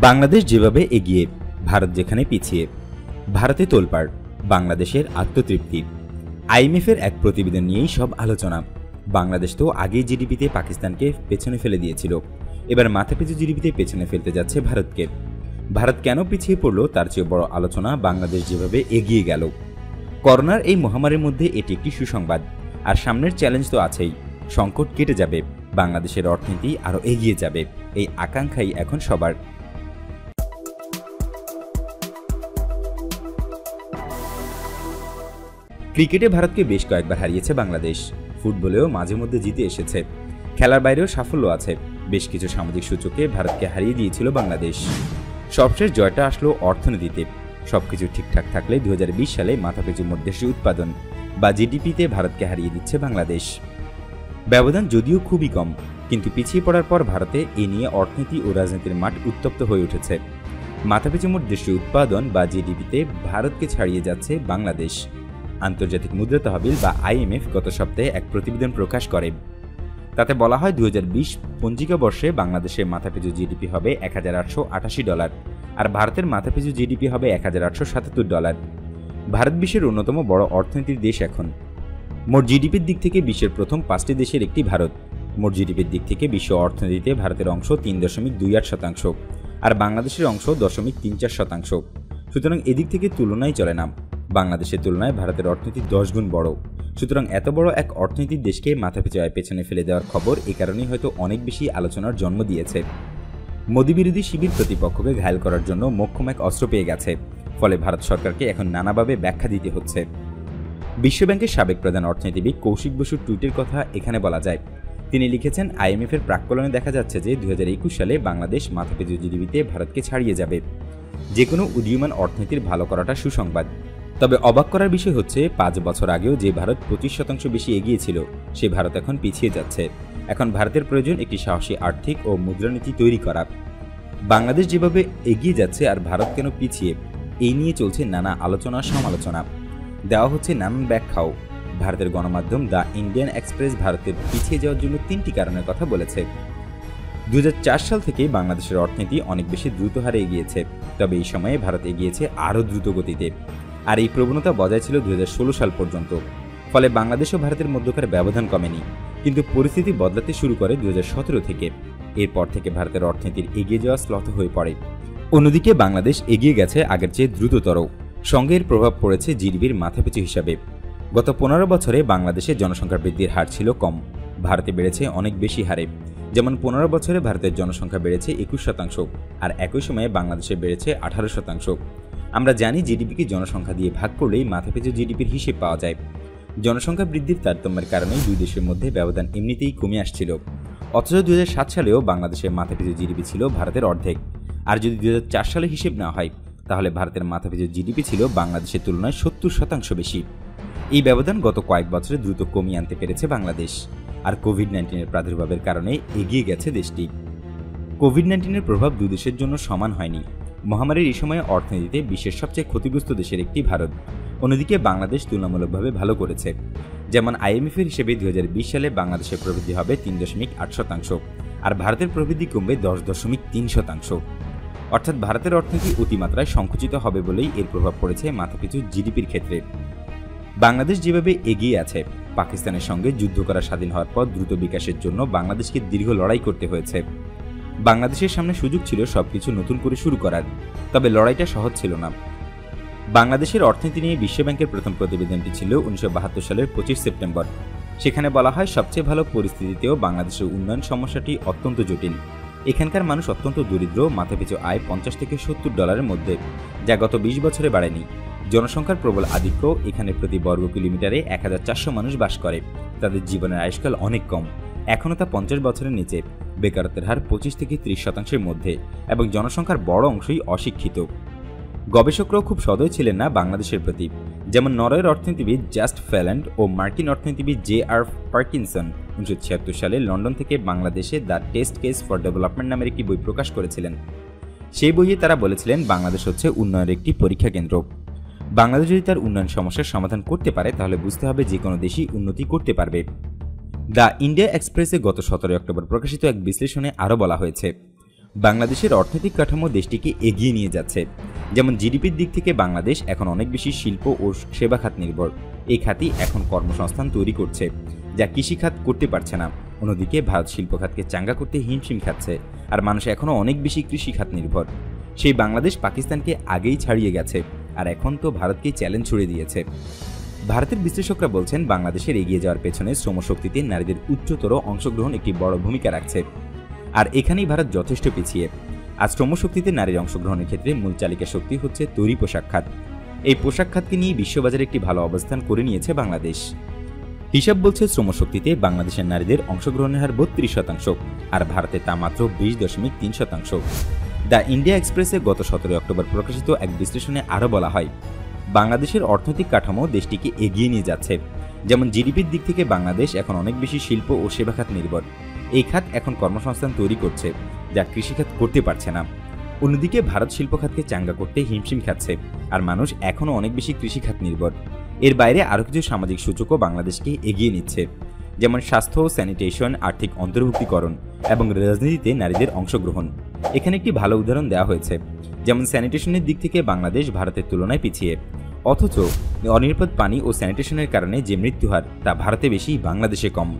বাংলাদেশ যেভাবে এগিয়ে, ভারত যেখানে পিছিয়ে। ভারতে তোলপাড়, বাংলাদেশের আত্মতৃপ্তি। আইএমএফের এক প্রতিবেদন নিয়েই সব আলোচনা। বাংলাদেশ তো আগেই জিডিপিতে পাকিস্তানকে পেছনে ফেলে দিয়েছিল, এবার মাথাপিছু জিডিপিতে পেছনে ফেলতে যাচ্ছে ভারতকে। ভারত কেন পিছিয়ে পড়ল তার চেয়ে বড় আলোচনা বাংলাদেশ যেভাবে এগিয়ে গেল। করোনার এই মহামারীর মধ্যে এটি একটি সুসংবাদ, আর সামনের চ্যালেঞ্জ তো আছেই। সংকট কেটে যাবে, বাংলাদেশের অর্থনীতি আরও এগিয়ে যাবে, এই আকাঙ্ক্ষাই এখন সবার। ক্রিকেটে ভারতকে বেশ কয়েকবার হারিয়েছে বাংলাদেশ, ফুটবলেও মাঝে মধ্যে জিতে এসেছে, খেলার বাইরেও সাফল্য আছে। বেশ কিছু সামাজিক সূচকে ভারতকে হারিয়ে দিয়েছিল বাংলাদেশ। সবশেষ জয়টা আসলো অর্থনীতিতে। সবকিছু ঠিকঠাক থাকলে 2020 সালে মাথাপিছু মধ্যদেশীয় উৎপাদন বা জিডিপিতে ভারতকে হারিয়ে দিচ্ছে বাংলাদেশ। ব্যবধান যদিও খুবই কম, কিন্তু পিছিয়ে পড়ার পর ভারতে এ নিয়ে অর্থনীতি ও রাজনীতির মাঠ উত্তপ্ত হয়ে উঠেছে। মাথাপিছু মধ্যদেশীয় উৎপাদন বা জিডিপিতে ভারতকে ছাড়িয়ে যাচ্ছে বাংলাদেশ। আন্তর্জাতিক মুদ্রা তহবিল বা আইএমএফ গত সপ্তাহে এক প্রতিবেদন প্রকাশ করে। তাতে বলা হয় 2020 পঞ্জিকা বর্ষে বাংলাদেশের মাথাপিছু জিডিপি হবে $1888, আর ভারতের মাথাপিছু জিডিপি হবে $1877। ভারত বিশ্বের অন্যতম বড় অর্থনীতির দেশ এখন। মোট জিডিপির দিক থেকে বিশ্বের প্রথম 5টি দেশের একটি ভারত। মোট জিডিপির দিক থেকে বিশ্ব অর্থনীতিতে ভারতের অংশ 3.28%, আর বাংলাদেশের অংশ 0.34%। সুতরাং এদিক থেকে তুলনাই চলে না। বাংলাদেশের তুলনায় ভারতের অর্থনীতি 10 গুণ বড়। সুতরাং এত বড় এক অর্থনীতির দেশকে মাথাপিছু আয় পেছনে ফেলে দেওয়ার খবর এ কারণেই হয়তো অনেক বেশি আলোচনার জন্ম দিয়েছে। মোদি বিরোধী শিবির প্রতিপক্ষকে ঘায়েল করার জন্য মোক্ষম এক অস্ত্র পেয়ে গেছে, ফলে ভারত সরকারকে এখন নানাভাবে ব্যাখ্যা দিতে হচ্ছে। বিশ্বব্যাংকের সাবেক প্রধান অর্থনীতিবিদ কৌশিক বসুর টুইটের কথা এখানে বলা যায়। তিনি লিখেছেন, আইএমএফের প্রাক্কলনে দেখা যাচ্ছে যে 2021 সালে বাংলাদেশ মাথাপিছু জিডিপিতে ভারতকে ছাড়িয়ে যাবে। যে কোনো উদীয়মান অর্থনীতির ভালো করাটা সুসংবাদ। তবে অবাক করার বিষয় হচ্ছে 5 বছর আগেও যে ভারত 25% বেশি এগিয়ে ছিল, সে ভারত এখন পিছিয়ে যাচ্ছে। এখন ভারতের প্রয়োজন একটি সাহসী আর্থিক ও মুদ্রানীতি তৈরি করা। বাংলাদেশ যেভাবে এগিয়ে যাচ্ছে আর ভারত কেন পিছিয়ে, এই নিয়ে চলছে নানা আলোচনা সমালোচনা। দেওয়া হচ্ছে নানান ব্যাখ্যাও। ভারতের গণমাধ্যম দ্য ইন্ডিয়ান এক্সপ্রেস ভারতের পিছিয়ে যাওয়ার জন্য 3টি কারণের কথা বলেছে। 2004 সাল থেকে বাংলাদেশের অর্থনীতি অনেক বেশি দ্রুত হারে এগিয়েছে, তবে এই সময়ে ভারত এগিয়েছে আরও দ্রুত গতিতে, আর এই প্রবণতা বজায় ছিল 2016 সাল পর্যন্ত। ফলে বাংলাদেশ ও ভারতের মধ্যকার ব্যবধান কমেনি, কিন্তু পরিস্থিতি বদলাতে শুরু করে 2017 থেকে। এরপর থেকে ভারতের অর্থনীতির এগিয়ে যাওয়া শ্লথ হয়ে পড়ে। অন্যদিকে বাংলাদেশ এগিয়ে গেছে আগের চেয়ে দ্রুততর। সঙ্গে এর প্রভাব পড়েছে জিডিপির মাথাপিছু হিসাবে। গত 15 বছরে বাংলাদেশের জনসংখ্যা বৃদ্ধির হার ছিল কম, ভারতে বেড়েছে অনেক বেশি হারে। যেমন 15 বছরে ভারতের জনসংখ্যা বেড়েছে 21%, আর একই সময়ে বাংলাদেশে বেড়েছে 18%। আমরা জানি জিডিপিকে জনসংখ্যা দিয়ে ভাগ করলেই মাথাপিছু জিডিপির হিসেব পাওয়া যায়। জনসংখ্যা বৃদ্ধির তারতম্যের কারণেই দুই দেশের মধ্যে ব্যবধান এমনিতেই কমে আসছিল। অথচ 2007 সালেও বাংলাদেশের মাথাপিছু জিডিপি ছিল ভারতের অর্ধেক। আর যদি 2004 সালে হিসেব না হয়, তাহলে ভারতের মাথাপিছু জিডিপি ছিল বাংলাদেশের তুলনায় 70% বেশি। এই ব্যবধান গত কয়েক বছরে দ্রুত কমিয়ে আনতে পেরেছে বাংলাদেশ। আর কোভিড-19 প্রাদুর্ভাবের কারণে এগিয়ে গেছে দেশটি। কোভিড-19 প্রভাব দুই দেশের জন্য সমান হয়নি। মহামারীর এই সময়ে অর্থনীতিতে বিশ্বের সবচেয়ে ক্ষতিগ্রস্ত দেশের একটি ভারত। অন্যদিকে বাংলাদেশ তুলনামূলকভাবে ভালো করেছে। যেমন আইএমএফের হিসেবে 2020 সালে বাংলাদেশের প্রবৃদ্ধি হবে 3.8%, আর ভারতের প্রবৃদ্ধি কমবে 10.3%। অর্থাৎ ভারতের অর্থনীতি অতিমাত্রায় সংকুচিত হবে বলেই এর প্রভাব পড়েছে মাথাপিছু জিডিপির ক্ষেত্রে। বাংলাদেশ যেভাবে এগিয়ে আছে, পাকিস্তানের সঙ্গে যুদ্ধ করা স্বাধীন হওয়ার পর দ্রুত বিকাশের জন্য বাংলাদেশকে দীর্ঘ লড়াই করতে হয়েছে। বাংলাদেশের সামনে সুযোগ ছিল সবকিছু নতুন করে শুরু করার, তবে লড়াইটা সহজ ছিল না। বাংলাদেশের অর্থনীতি নিয়ে বিশ্বব্যাংকের প্রথম প্রতিবেদনটি ছিল 1972 সালের 25 সেপ্টেম্বর। সেখানে বলা হয়, সবচেয়ে ভালো পরিস্থিতিতেও বাংলাদেশের উন্নয়ন সমস্যাটি অত্যন্ত জটিল। এখানকার মানুষ অত্যন্ত দরিদ্র, মাথাপিছু আয় $50 থেকে $70 মধ্যে, যা গত 20 বছরে বাড়েনি। জনসংখ্যার প্রবল আধিক্য, এখানে প্রতি বর্গ কিলোমিটারে 1400 মানুষ বাস করে। তাদের জীবনের আয়ুষ্কাল অনেক কম, এখনও তা 50 বছরের নিচে। বেকারত্বের হার 25 থেকে 30% মধ্যে, এবং জনসংখ্যার বড় অংশই অশিক্ষিত। গবেষকরাও খুব সদয় ছিলেন না বাংলাদেশের প্রতি। যেমন নরওয়ের অর্থনীতিবিদ জাস্ট ফ্যাল্যান্ড ও মার্কিন অর্থনীতিবিদ J.R. পার্কিনসন 1976 সালে লন্ডন থেকে বাংলাদেশে the test case for development নামের একটি বই প্রকাশ করেছিলেন। সেই বইয়ে তারা বলেছিলেন, বাংলাদেশ হচ্ছে উন্নয়নের একটি পরীক্ষা কেন্দ্র। বাংলাদেশ যদি তার উন্নয়ন সমস্যার সমাধান করতে পারে, তাহলে বুঝতে হবে যে কোনো দেশই উন্নতি করতে পারবে। দ্য ইন্ডিয়া এক্সপ্রেসে গত 17 অক্টোবর প্রকাশিত এক বিশ্লেষণে আরও বলা হয়েছে, বাংলাদেশের অর্থনৈতিক কাঠামো দেশটিকে এগিয়ে নিয়ে যাচ্ছে। যেমন জিডিপির দিক থেকে বাংলাদেশ এখন অনেক বেশি শিল্প ও সেবা খাত নির্ভর। এই খাতই এখন কর্মসংস্থান তৈরি করছে, যা কৃষিখাত করতে পারছে না। অন্যদিকে ভারত শিল্প খাতকে চাঙ্গা করতে হিমশিম খাচ্ছে, আর মানুষ এখনও অনেক বেশি কৃষিখাত নির্ভর। সেই বাংলাদেশ পাকিস্তানকে আগেই ছাড়িয়ে গেছে, আর এখন তো ভারতকেই চ্যালেঞ্জ ছুড়ে দিয়েছে। ভারতের বিশ্লেষকরা বলছেন, বাংলাদেশের এগিয়ে যাওয়ার পেছনে শ্রমশক্তিতে নারীদের উচ্চতর অংশগ্রহণ একটি বড় ভূমিকা রাখছে। আর এখানেই ভারত যথেষ্ট পিছিয়ে। আজ শ্রমশক্তিতে নারীর অংশগ্রহণের ক্ষেত্রে মূল চালিকা শক্তি হচ্ছে তৈরি পোশাক খাত। এই পোশাক খাতকে নিয়ে বিশ্ববাজারে একটি ভালো অবস্থান করে নিয়েছে বাংলাদেশ। হিসাব বলছে, শ্রমশক্তিতে বাংলাদেশের নারীদের অংশগ্রহণের হার 32%, আর ভারতে তা মাত্র 20.3%। দ্য ইন্ডিয়া এক্সপ্রেসে গত 17 অক্টোবর প্রকাশিত এক বিশ্লেষণে আরও বলা হয়, বাংলাদেশের অর্থনৈতিক কাঠামো দেশটিকে এগিয়ে নিয়ে যাচ্ছে। যেমন জিডিপির দিক থেকে বাংলাদেশ এখন অনেক বেশি শিল্প ও সেবা খাত নির্ভর। এই খাত এখন কর্মসংস্থান তৈরি করছে, যা কৃষিখাত করতে পারছে না। অন্যদিকে ভারত শিল্প খাতকে চাঙ্গা করতে হিমশিম খাচ্ছে, আর মানুষ এখনও অনেক বেশি কৃষিখাত নির্ভর। এর বাইরে আরও কিছু সামাজিক সূচকও বাংলাদেশকে এগিয়ে নিচ্ছে, যেমন স্বাস্থ্য, স্যানিটেশন, আর্থিক অন্তর্ভুক্তিকরণ এবং রাজনীতিতে নারীদের অংশগ্রহণ। এখানে একটি ভালো উদাহরণ দেওয়া হয়েছে, যেমন স্যানিটেশনের দিক থেকে বাংলাদেশ ভারতের তুলনায় পিছিয়ে, অথচ অনিরাপদ পানি ও স্যানিটেশনের কারণে যে মৃত্যু হার তা ভারতে বেশি, বাংলাদেশে কম।